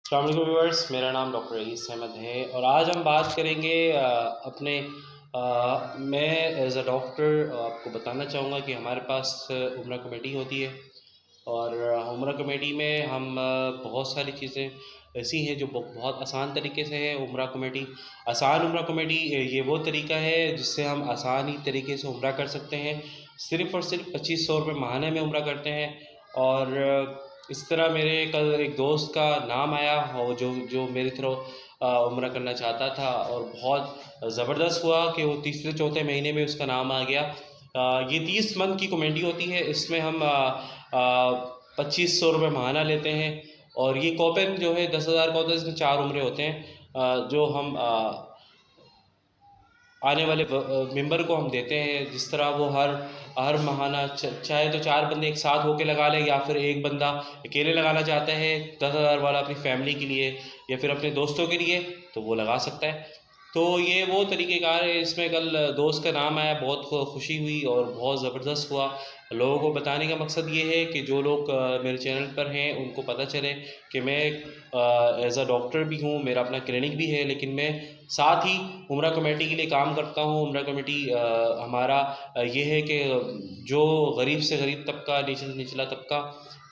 अस्सलाम वालेकुम व्यूअर्स, मेरा नाम डॉक्टर रईस अहमद है और आज हम बात करेंगे अपने मैं एज़ अ डॉक्टर आपको बताना चाहूँगा कि हमारे पास उम्रा कमेटी होती है और उम्रा कमेटी में हम बहुत सारी चीज़ें ऐसी हैं जो बहुत आसान तरीके से है। उम्रा कमेटी आसान उम्रा कमेटी ये वो तरीका है जिससे हम आसानी तरीके से उम्रा कर सकते हैं। सिर्फ़ और सिर्फ 2500 रुपये माहाना में उम्रा करते हैं और इस तरह मेरे कल एक दोस्त का नाम आया और जो जो मेरी तरह उम्रा करना चाहता था और बहुत ज़बरदस्त हुआ कि वो तीसरे चौथे महीने में उसका नाम आ गया। ये 30 मंथ की कमेटी होती है। इसमें हम 2500 रुपये माहाना लेते हैं और ये कॉपन जो है 10,000 का होता है। इसमें 4 उम्रे होते हैं जो हम आने वाले मेंबर को हम देते हैं। जिस तरह वो हर माहाना चाहे तो 4 बंदे एक साथ होके लगा लें या फिर एक बंदा अकेले लगाना चाहता है 10,000 वाला अपनी फैमिली के लिए या फिर अपने दोस्तों के लिए तो वो लगा सकता है। तो ये वो तरीक़ेकार है। इसमें कल दोस्त का नाम आया, बहुत खुशी हुई और बहुत ज़बरदस्त हुआ। लोगों को बताने का मकसद ये है कि जो लोग मेरे चैनल पर हैं उनको पता चले कि मैं एज़ अ डॉक्टर भी हूँ, मेरा अपना क्लिनिक भी है, लेकिन मैं साथ ही उम्रा कमेटी के लिए काम करता हूँ। उम्रा कमेटी हमारा ये है कि जो गरीब से गरीब तबका, नीचे से निचला तबका,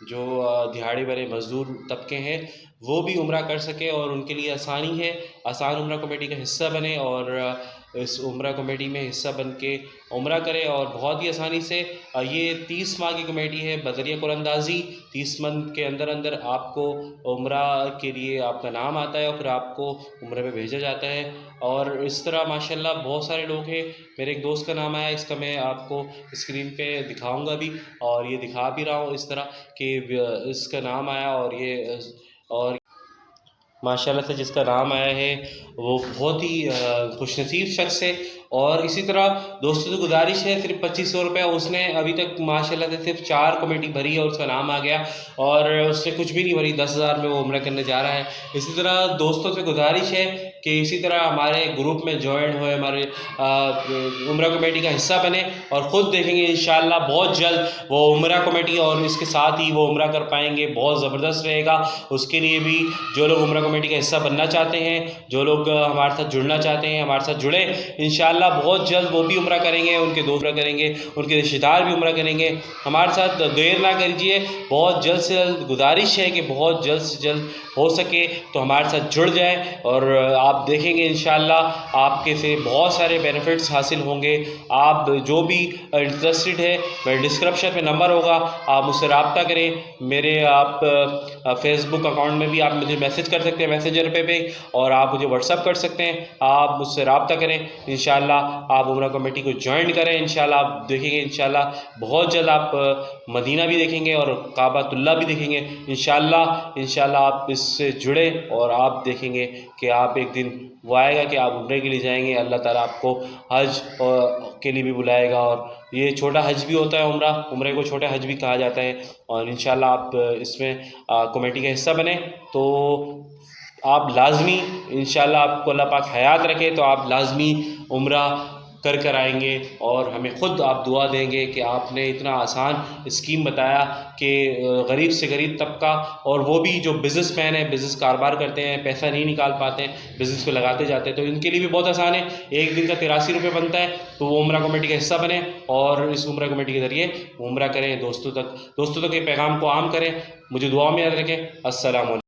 जो दिहाड़ी वाले मज़दूर तबके हैं वो भी उम्रा कर सके और उनके लिए आसानी है। आसान उम्रा कमेटी का हिस्सा बने और इस उम्रा कमेटी में हिस्सा बन के उम्रा करें और बहुत ही आसानी से ये 30 माह की कमेटी है बदरिया कुरानंदाज़ी। 30 मंथ के अंदर अंदर आपको उम्रा के लिए आपका नाम आता है और फिर आपको उम्रे में भेजा जाता है। और इस तरह माशाल्लाह बहुत सारे लोग हैं। मेरे एक दोस्त का नाम आया, इसका मैं आपको स्क्रीन पे दिखाऊंगा भी और ये दिखा भी रहा हूँ इस तरह कि इसका नाम आया और माशाल्लाह से जिसका नाम आया है वो बहुत ही खुशनसीब शख्स है। और इसी तरह दोस्तों से गुजारिश है, सिर्फ 2500 रुपये उसने अभी तक माशाल्लाह से सिर्फ 4 कमेटी भरी है और उसका नाम आ गया और उसने कुछ भी नहीं भरी, 10,000 में वो उम्रा करने जा रहा है। इसी तरह दोस्तों से गुजारिश है कि इसी तरह हमारे ग्रुप में ज्वाइन हुए, हमारे उम्रा कमेटी का हिस्सा बने और ख़ुद देखेंगे इंशाअल्लाह बहुत जल्द वो उम्रा कमेटी और इसके साथ ही वो उम्रा कर पाएंगे। बहुत ज़बरदस्त रहेगा। उसके लिए भी जो लोग उम्रा कमेटी का हिस्सा बनना चाहते हैं, जो लोग हमारे साथ जुड़ना चाहते हैं, हमारे साथ जुड़े। इंशाअल्लाह बहुत जल्द वो भी उम्रा करेंगे, उनके दोस्त उम्रा करेंगे, उनके रिश्तेदार भी उम्रा करेंगे। हमारे साथ देर ना कीजिए, बहुत जल्द से जल्द गुजारिश है कि बहुत जल्द से जल्द हो सके तो हमारे साथ जुड़ जाए और आप देखेंगे इंशाअल्लाह आपके से बहुत सारे बेनिफिट्स हासिल होंगे। आप जो भी इंटरेस्टेड है, मेरे डिस्क्रिप्शन में नंबर होगा, आप मुझसे रब्ता करें। मेरे आप फेसबुक अकाउंट में भी आप मुझे मैसेज कर सकते हैं मैसेंजर पे और आप मुझे व्हाट्सअप कर सकते हैं। आप मुझसे रब्ता करें, इंशाअल्लाह आप उम्रा कमेटी को ज्वाइन करें। इंशाअल्लाह आप देखेंगे इंशाअल्लाह बहुत जल्द आप मदीना भी देखेंगे और काबातुल्लाह भी देखेंगे। इंशाअल्लाह आप इससे जुड़े और आप देखेंगे कि आप एक दिन वो आएगा कि आप उम्रे के लिए जाएंगे, अल्लाह ताला आपको हज के लिए भी बुलाएगा। और ये छोटा हज भी होता है, उम्रे को छोटा हज भी कहा जाता है। और इंशाअल्लाह आप इसमें कमेटी का हिस्सा बने तो आप लाजमी इंशाअल्लाह आपको अल्लाह पाक हयात रखे तो आप लाजमी उम्रा कर आएंगे और हमें ख़ुद आप दुआ देंगे कि आपने इतना आसान स्कीम बताया कि गरीब से गरीब तबका और वो भी जो बिज़नेसमैन है, बिज़नेस कारोबार करते हैं, पैसा नहीं निकाल पाते हैं, बिज़नेस को लगाते जाते हैं, तो इनके लिए भी बहुत आसान है। एक दिन का 83 रुपये बनता है तो वो उम्रा कमेटी का हिस्सा बने और इस उम्रा कमेटी के ज़रिए उम्रा करें। दोस्तों तक ये पैगाम को आम करें। मुझे दुआ में याद रखें। अस्सलाम वालेकुम।